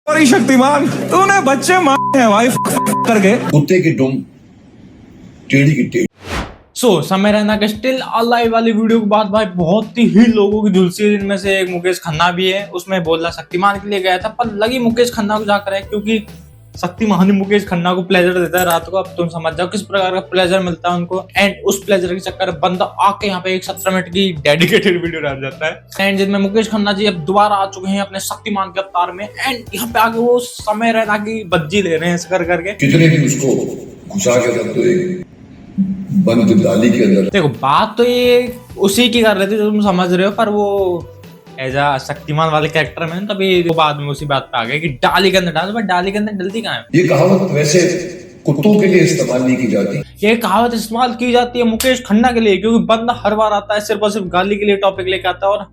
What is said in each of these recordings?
Sorry Shaktimaan, तूने बच्चे मारे हैं भाई करके। कुत्ते की दुम टेढ़ी की टेढ़ी। समय रैना के स्टिल अलाइव वाली वीडियो के बाद भाई बहुत ही लोगों की झुलसी है, जिनमें से एक मुकेश खन्ना भी है। उसमें बोलना शक्तिमान के लिए गया था, पर लगी मुकेश खन्ना को जाकर है, क्योंकि शक्तिमान ही मुकेश खन्ना को प्लेजर देता है रात को। अब तुम समझ जाओ किस प्रकार का प्लेजर मिलता है उनको। एंड उस प्लेजर के चक्कर में बंदा आके यहाँ पे एक 17 मिनट की डेडिकेटेड वीडियो डाल जाता है। एंड जिसमें मुकेश खन्ना जी अब दोबारा आ चुके हैं अपने शक्तिमान के अवतार में। एंड यहाँ पे आके वो समय रैना की बज्जी ले रहे हैं ऐसे कर करके। कितने दिन उसको घुसा के रख दो एक बंद डाली के अंदर। देखो बात तो ये उसी की कर रहे थे जो तुम समझ रहे हो, पर वो एज आ शक्तिमान वाले कैरेक्टर में तभी वो बाद में उसी बात पे आ गए कि डाली के अंदर डाल, पर डाली के अंदर डलती कहाँ है। ये कहावत वैसे कुत्तों के लिए इस्तेमाल नहीं की जाती। ये कहावत इस्तेमाल की जाती है मुकेश खन्ना के लिए, क्योंकि बंदा हर बार आता है सिर्फ और सिर्फ गाली के लिए टॉपिक लेकर आता है। और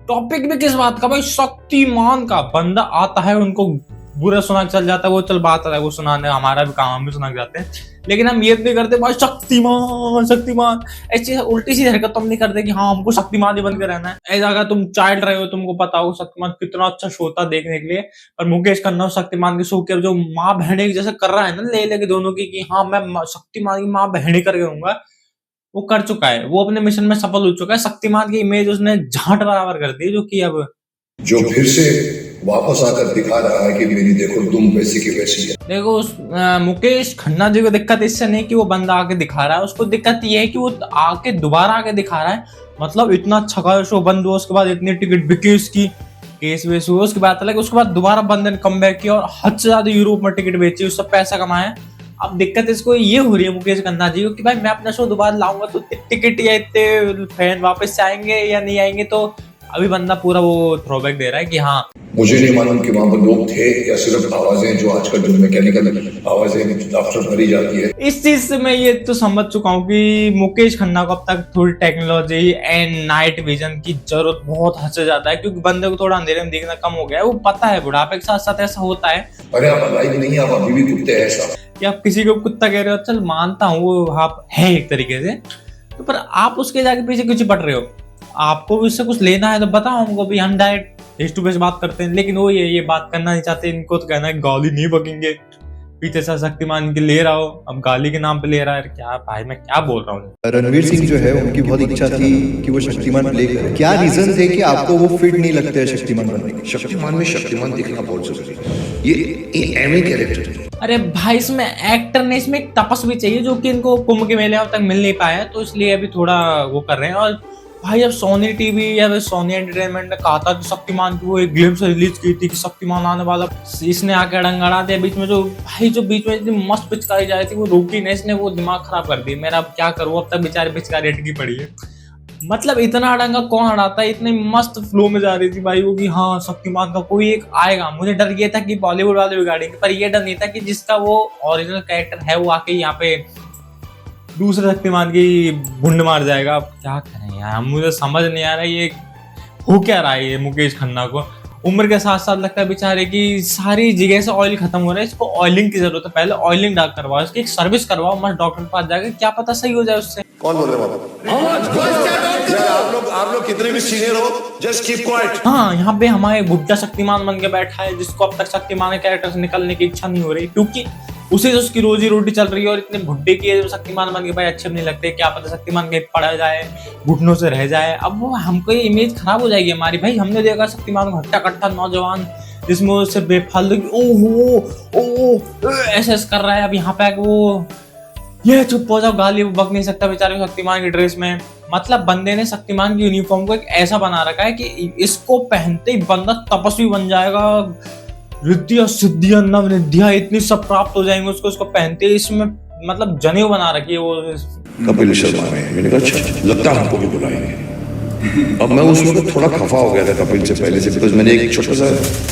टॉपिक भी किस बात का भाई, शक्तिमान का। बंदा आता है उनको बुरा सुना चल जाता है, वो चल बात है वो सुनाने, हमारा भी काम हम भी सुना जाते हैं, लेकिन हम ये नहीं करते भाई शक्तिमान शक्तिमान। ऐसी उल्टी सी हरकत हम नहीं करते कि हाँ हमको शक्तिमान ही बन के रहना है। ऐसा अगर तुम चाइल्ड रहे हो तुमको पता हो शक्तिमान कितना अच्छा शो था देखने के लिए। और मुकेश खन्ना शक्तिमान के शो के जो माँ बहने जैसे कर रहा है ना, ले लेके दोनों की कि हाँ मैं शक्तिमान की माँ बहने करके रहूंगा, वो कर चुका है। वो अपने मिशन में सफल हो चुका है। शक्तिमान की इमेज उसने झांट बराबर कर दी, जो कि अब जो फिर से वापस आकर दिखा रहा है कि मेरी देखो तुम वैसी की वैसी है। देखो मुकेश खन्ना जी को दिक्कत इससे नहीं कि वो बंदा आके दिखा रहा है, उसको दिक्कत ये है कि वो आके दोबारा आके दिखा रहा है। मतलब इतना अच्छा शो बंद हुआ, उसके बाद इतनी टिकट बिकी उसकी, केस वेस हुआ, उसके बाद अलग, उसके बाद दोबारा बंदे ने कम बैक किया और हद से ज्यादा यूरोप में टिकट बेची, उससे पैसा कमाया। अब दिक्कत इसको ये हो रही है मुकेश खन्ना जी को कि भाई मैं अपना शो दोबारा लाऊंगा तो टिकट या इतने फैन वापस से आएंगे या नहीं आएंगे। तो अभी बंदा पूरा वो थ्रोबैक दे रहा है कि हाँ मुझे नहीं मालूम कि वहां पर लोग थे या सिर्फ आवाजें जो आजकल जो मैकेनिकल आवाजें आफ्टर भरी जाती है। इस चीज से मैं ये तो समझ चुका हूँ कि मुकेश खन्ना को अब तक थोड़ी टेक्नोलॉजी एंड नाइट विजन की जरूरत बहुत हद से ज्यादा है, क्योंकि बंदे को थोड़ा अंधेरे में देखना कम हो गया है। वो पता है बुढ़ापे के साथ साथ ऐसा होता है। अरे आप लाइव नहीं, आप अभी भी कुत्ते हैं ऐसा कि आप किसी को कुत्ता कह रहे हो, चल मानता हूँ वो आप है एक तरीके से, तो पर आप उसके जाके पीछे क्यों चिपट रहे हो। आपको भी उससे कुछ लेना है तो बताओ हमको भी, हम डायरेक्ट फेस टू फेस बात करते हैं। लेकिन वो ये बात करना नहीं चाहते। इनको तो कहना है गाली नहीं बकेंगे, पीछे से शक्तिमान के ले रहा हो, अब गाली के नाम पे ले रहा है। क्या भाई मैं क्या बोल रहा हूँ। रणवीर सिंह जो है उनकी बहुत इच्छा थी कि वो शक्तिमान प्ले करे। क्या रीजन थे कि आपको वो फिट नहीं लगता है शक्तिमान बनने के? शक्तिमान में शक्तिमान दिखना बहुत जरूरी है। ये एमी कैरेक्टर है। अरे भाई इसमें एक्टर ने, इसमें एक तपस भी चाहिए जो कि इनको कुंभ के मेले अब तक मिल नहीं पाया, तो इसलिए अभी थोड़ा वो कर रहे हैं। और भाई अब सोनी टीवी या फिर सोनी एंटरटेनमेंट ने कहा था कि शक्तिमान की वो एक ग्लिम्स रिलीज की थी कि शक्तिमान आने वाला, इसने आके अड़ंगड़ा दिया बीच में। जो भाई जो बीच में इतनी मस्त पिचकारी जा रही थी वो रोकी नहीं, इसने वो दिमाग खराब कर दी मेरा। अब क्या करूँ, अब तक बेचारे पिचकारी अटकी पड़ी है। मतलब इतना अड़ंगा कौन अड़ाता है। इतनी मस्त फ्लो में जा रही थी भाई वो कि हाँ शक्तिमान का कोई एक आएगा। मुझे डर ये था कि बॉलीवुड वाले बिगाड़ेंगे, पर ये डर नहीं था कि जिसका वो ओरिजिनल कैरेक्टर है वो आके यहाँ पे दूसरे शक्तिमान की भुंड मार जाएगा। अब क्या करें यार, मुझे समझ नहीं आ रहा ये हो क्या रहा है। ये मुकेश खन्ना को उम्र के साथ साथ लगता है बेचारे की सारी जगह से ऑयल खत्म हो रहा है। इसको ऑयलिंग की जरूरत है, पहले ऑयलिंग डाक करवाओ, इसकी एक सर्विस करवाओ, मस्त डॉक्टर के पास जाकर, क्या पता सही हो जाए उससे। कौन बोल रहे हैं आप लोग कितने भी सीनियर हो, जस्ट कीप क्वाइट। हाँ यहाँ पे हमारे बुड्ढा शक्तिमान बन के बैठा है, जिसको अब तक शक्तिमान के कैरेक्टर से निकलने की इच्छा नहीं हो रही, क्योंकि उसे तो उसकी रोजी रोटी चल रही है। और इतने बुड्ढे की शक्तिमान बन के भाई अच्छे नहीं लगते। क्या पता शक्तिमान कहीं पड़ा जाए, घुटनों से रह जाए। अब वो हमको ये इमेज खराब हो जाएगी हमारी। भाई हमने देखा शक्तिमान को हट्टा कट्टा नौजवान जिसमें उससे बेफालतू ओहो ऐसे कर रहा है। अब यहाँ पे वो ये चुप हो जाओ, गाली बक नहीं सकता बेचारे शक्तिमान की ड्रेस में। मतलब बंदे ने शक्तिमान की यूनिफॉर्म को एक ऐसा बना रखा है कि इसको पहनते ही बंदा तपस्वी बन जाएगा, रिद्धियां सिद्धियां नवनिधियां इतनी सब प्राप्त हो जाएंगे उसको पहनते ही। इसमें मतलब जनेऊ बना रखी है वो कपिल शर्मा ने। मैंने कहा अच्छा लगता है हमको भी बुलाएंगे। अब मैं उस वक्त थोड़ा खफा हो गया था कपिल से पहले से, बिकॉज मैंने एक छोटा सा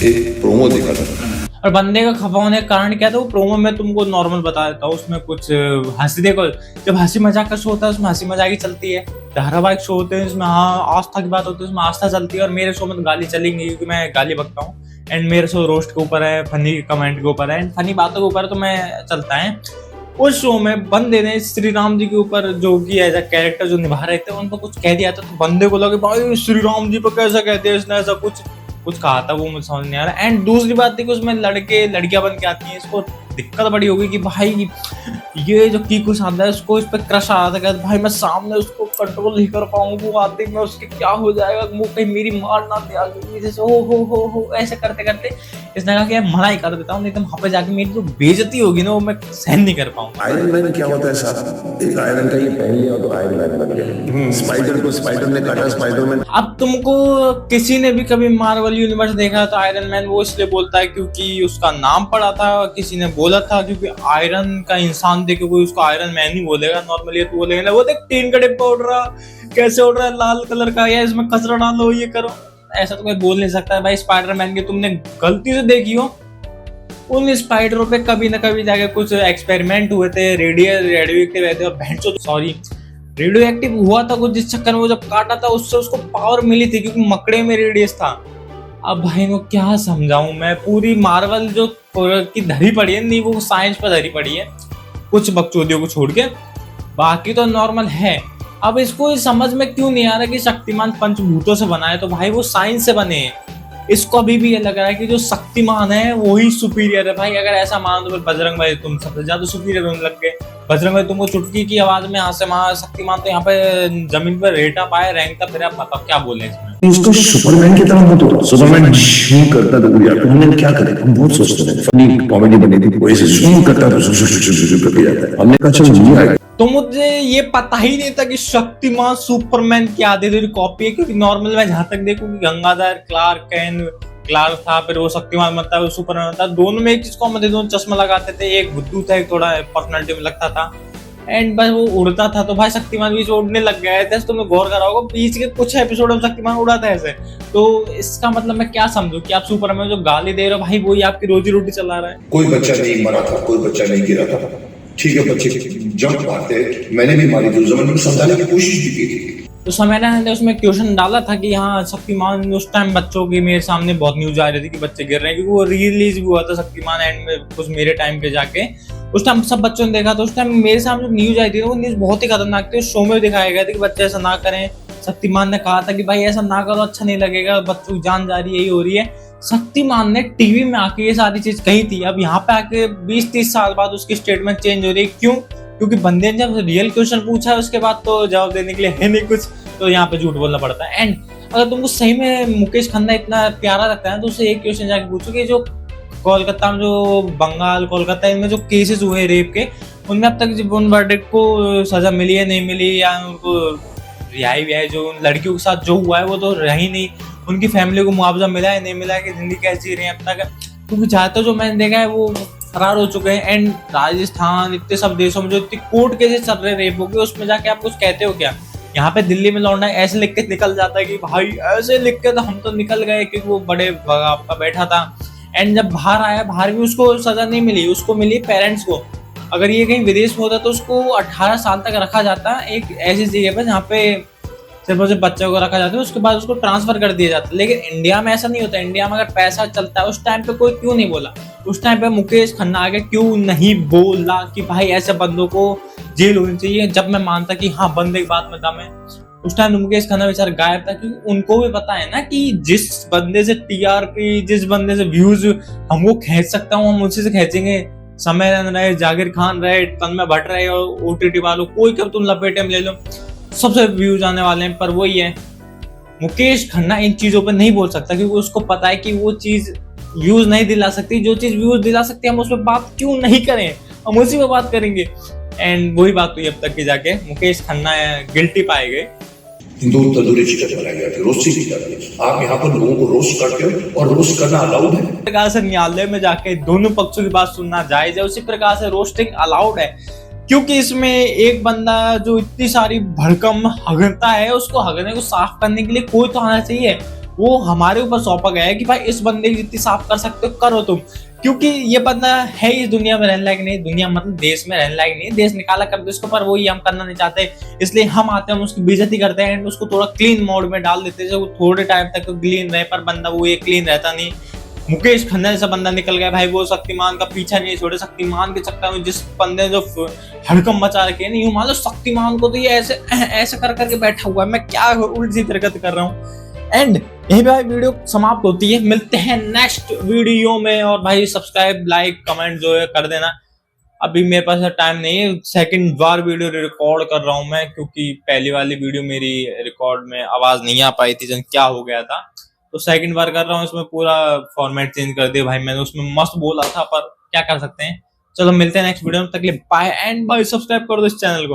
एक प्रोमो देखा था। और बंदे का खफा होने का कारण क्या था वो प्रोमो में तुमको नॉर्मल बता देता हूँ। उसमें कुछ हंसी, देखो जब हंसी मजाक का शो होता है उसमें हंसी मजाक ही चलती है। धारावाहिक शो होते हैं इसमें हाँ आस्था की बात होती है, उसमें आस्था चलती है। और मेरे शो में तो गाली चलेंगी क्योंकि मैं गाली बकता हूँ। एंड मेरे शो रोस्ट के ऊपर है, फनी कमेंट के ऊपर है, एंड फनी बातों के ऊपर तो मैं चलता है। उस शो में बंदे ने श्री राम जी के ऊपर जो कि एज अ कैरेक्टर जो निभा रहे थे उनको कुछ कह दिया था, तो बंदे को लगे भाई श्री राम जी पर कैसा कहते हैं इसने ऐसा कुछ। कुछ कहा था वो मुझे समझ नहीं आ रहा। एंड दूसरी बात थी कि उसमें लड़के लड़कियां बन के आती हैं, इसको दिक्कत बड़ी होगी कि भाई ये जो कीकू साधा है उसको इस पे क्रश आ रहा था, भाई मैं सामने उसको कंट्रोल नहीं कर पाऊंगा, वो आते में उसके क्या हो जाएगा, वो कहीं मेरी मार ना दे आगे, जैसे हो ऐसे करते करते इसने कहा कि यार मना ही कर देता हूँ, नहीं तो वहां पे जाके मेरी जो बेइज्जती होगी ना वो मैं सहन नहीं कर पाऊंगा। आयरन मैन क्या होता है साहब, एक आयरन का ये पहन लिया तो आयरन मैन बन गया। स्पाइडर को स्पाइडर ने काटा, स्पाइडरमैन। अब तुमको किसी ने भी कभी मार्वल यूनिवर्स देखा तो आयरन मैन वो इसलिए बोलता है क्योंकि उसका नाम पड़ा था, किसी ने बोला था क्योंकि आयरन का इंसान देखे कोई उसको आयरन मैन ही बोलेगा, नॉर्मली तो बोलेगा वो देख टीन का डिब्बा उड़ रहा कैसे उड़ रहा है लाल कलर का, या इसमें कचरा डालो ये करो, ऐसा तो कोई बोल नहीं सकता है। भाई स्पाइडरमैन की तुमने गलती से देखी हो, उन स्पाइडरों पे कभी ना कभी जाके कुछ एक्सपेरिमेंट हुए थे, रेडियो एक्टिव हुए थे, और रेडियो एक्टिव हुआ था कुछ, जिस चक्कर में वो जब काटा था उससे उसको पावर मिली थी क्योंकि मकड़े में रेडियस था। अब भाई को क्या समझाऊं मैं, पूरी मार्वल जो की धरी पड़ी है नहीं वो साइंस पर धरी पड़ी है कुछ बकचोदियों को छोड़ के, बाकी तो नॉर्मल है। अब इसको समझ में क्यों नहीं आ रहा कि शक्तिमान पंचभूतों से बना है, तो भाई वो साइंस से बने हैं। इसको अभी भी ये लग रहा है कि जो शक्तिमान है वही सुपीरियर है। भाई अगर ऐसा मान तो बजरंग भाई तुम सबसे ज्यादा सुपीरियर होने लग गए। बजरंग भाई तुमको चुटकी की आवाज में यहाँ से वहां, शक्तिमान तो यहाँ पे जमीन पर रेटा पाए रैंक था, फिर आप बताओ क्या बोले इसमें। इसको सुपरमैन की तरह मत हो, सुपरमैन झूम करता तो उड़ जाता, हमने क्या करे, हम बहुत सोचते थे, फनी कॉमेडी बनी थी, कोई से झूम करता तो करके जाता है, हमने कहा चलो मजा आएगा। तो मुझे ये पता ही नहीं था कि शक्तिमान सुपरमैन की आधी अधूरी कॉपी है, क्योंकि नॉर्मल मैं जहां तक देखूं कि गंगाधर क्लार्क था, फिर वो शक्तिमान बनता है, वो सुपरमैन बनता है, दोनों में एक चीज कॉमन थे, दोनों चश्मा लगाते थे, एक बुद्धू था एक थोड़ा पर्सनालिटी में लगता था, एंड बस वो उड़ता था। तो भाई शक्तिमान भी उड़ने लग गया है, तुमने गौर करा होगा बीच के कुछ एपिसोड में शक्तिमान उड़ा था ऐसे। तो इसका मतलब मैं क्या समझू कि आप सुपरमैन जो गाली दे रहे हो भाई वही आपकी रोजी रोटी चला रहा है। कोई बच्चा नहीं मरा था, कोई बच्चा नहीं गिरा था, ठीक है बच्चे जंप मारते, मैंने भी मारी थी, जमीन में समझाने की कोशिश भी की थी। तो समय ने उसमें क्वेश्चन डाला था कि हाँ शक्तिमान, उस टाइम बच्चों की मेरे सामने बहुत न्यूज आ रही थी कि बच्चे गिर रहे हैं, क्योंकि वो रिलीज भी हुआ था शक्तिमान एंड में कुछ मेरे टाइम पे जाके, उस टाइम सब बच्चों ने देखा। तो उस टाइम मेरे सामने जो न्यूज आई थी वो न्यूज बहुत ही खतरनाक थी, उस शो में दिखाया गया था कि बच्चे ऐसा ना करें। शक्तिमान ने कहा था कि भाई ऐसा ना करो, अच्छा नहीं लगेगा, बच्चों की जान जा रही है, यही हो रही है। शक्तिमान ने टीवी में आके ये सारी चीज कही थी, अब यहाँ पे आके 20-30 साल बाद उसकी स्टेटमेंट चेंज हो रही है। क्यों? क्योंकि बंदे ने जब रियल क्वेश्चन पूछा है उसके बाद तो जवाब देने के लिए है नहीं कुछ, तो यहाँ पे झूठ बोलना पड़ता है। एंड अगर तुमको सही में मुकेश खन्ना इतना प्यारा लगता है तो उससे एक क्वेश्चन जाके पूछो कि जो कोलकाता में, जो बंगाल कोलकाता इनमें जो केसेस हुए रेप के, उनमें अब तक जीवन वर्डिक्ट को सजा मिली है नहीं मिली, या उनको रिहाई भी है, जो उन लड़कियों के साथ जो हुआ है वो तो रही नहीं, उनकी फैमिली को मुआवजा मिला है नहीं मिला है, कि जिंदगी कैसी जी रही है अब तक, क्योंकि ज्यादातर जो मैंने देखा है वो फरार हो चुके हैं। एंड राजस्थान इतने सब देशों में जो इतनी कोर्ट केसेस चल रहे रेप हो गए, उसमें जाके आप कुछ कहते हो क्या? यहाँ पे दिल्ली में लौंडा ऐसे लिख के निकल जाता है कि भाई ऐसे लिख के तो हम तो निकल गए, क्योंकि वो बड़े आपका बैठा था। एंड जब बाहर आया, बाहर भी उसको सजा नहीं मिली, उसको मिली पेरेंट्स को। अगर ये कहीं विदेश में होता तो उसको 18 साल तक रखा जाता एक ऐसी जगह पर जहाँ पे सिर्फ उसे बच्चों को रखा जाता है, उसके बाद उसको ट्रांसफर कर दिया जाता है। लेकिन इंडिया में ऐसा नहीं होता। इंडिया में अगर पैसा चलता है, उस टाइम पे कोई क्यों नहीं बोला? उस टाइम पे मुकेश खन्ना आगे क्यों नहीं बोला कि भाई ऐसे बंदों को जेल होनी चाहिए? जब मैं मानता कि हाँ बंदे की बात में दम है, उस टाइम मुकेश खन्ना बेचारा गायब था, क्योंकि उनको भी पता है ना कि जिस बंदे से टीआरपी, जिस बंदे से व्यूज हमको खींच सकता हूँ हम उसी से खींचेंगे। समय रहे, जाकिर खान रहे, तन्मय भट्ट रहे, और ओटीटी वालों, कोई कब तुम लपेटे में ले लो, सबसे व्यूज आने वाले हैं। पर वही है, मुकेश खन्ना इन चीजों पर नहीं बोल सकता, क्योंकि उसको पता है कि वो चीज व्यूज नहीं दिला सकती। जो चीज व्यूज दिला सकती है हम उस पर बात क्यों नहीं करें, हम उसी पर बात करेंगे। एंड वही बात हुई अब तक की जाके, मुकेश खन्ना गिल्टी पाए गए। तंदूर तंदूरी चिकन बनाया गया था, रोस्टी की तरह। आप यहाँ पर लोगों को रोस्ट करते हो, और रोस्ट करना अलाउड है। प्रकार से न्यायालय में जाके दोनों पक्षों की बात सुनना जायज है, उसी प्रकार से रोस्टिंग अलाउड है। क्योंकि इसमें एक बंदा जो इतनी सारी भड़कम हगता है, उसको हगने को साफ करने के लिए कोई तो आना चाहिए। वो हमारे ऊपर सौंपा गया है कि भाई इस बंदे की जितनी साफ कर सकते हो करो तुम, क्योंकि ये बंदा है इस दुनिया में रहने लायक नहीं, दुनिया मतलब देश में रहने लायक नहीं, देश निकाला कर दो इसको, पर वही हम करना नहीं चाहते। इसलिए हम आते हैं, हम उसकी बेइज्जती करते हैं, उसको थोड़ा क्लीन मोड में डाल देते हैं, वो थोड़े टाइम तक क्लीन रहे, पर बंदा वो ये क्लीन रहता नहीं। मुकेश खन्ना जैसा बंदा निकल गया भाई, वो शक्तिमान का पीछा नहीं छोड़े। शक्तिमान के चक्कर में जिस बंदे जो हड़कम मचा रखे नहीं, यूं मान लो शक्तिमान को तो ये ऐसे ऐसे कर करके बैठा हुआ है, मैं क्या उल्टी हरकत कर रहा हूँ। एंड यही भाई वीडियो समाप्त होती है, मिलते हैं नेक्स्ट वीडियो में। और भाई सब्सक्राइब लाइक कमेंट जो है कर देना। अभी मेरे पास टाइम नहीं है, सेकंड बार वीडियो रिकॉर्ड कर रहा हूं मैं, क्योंकि पहली वाली वीडियो मेरी रिकॉर्ड में आवाज नहीं आ पाई थी, जन क्या हो गया था, तो सेकंड बार कर रहा हूँ। इसमें पूरा फॉर्मेट चेंज कर दिया भाई मैंने, उसमें मस्त बोला था पर क्या कर सकते हैं। चलो मिलते हैं नेक्स्ट वीडियो में, तक के लिए बाय एंड बाय। सब्सक्राइब कर दो इस चैनल को।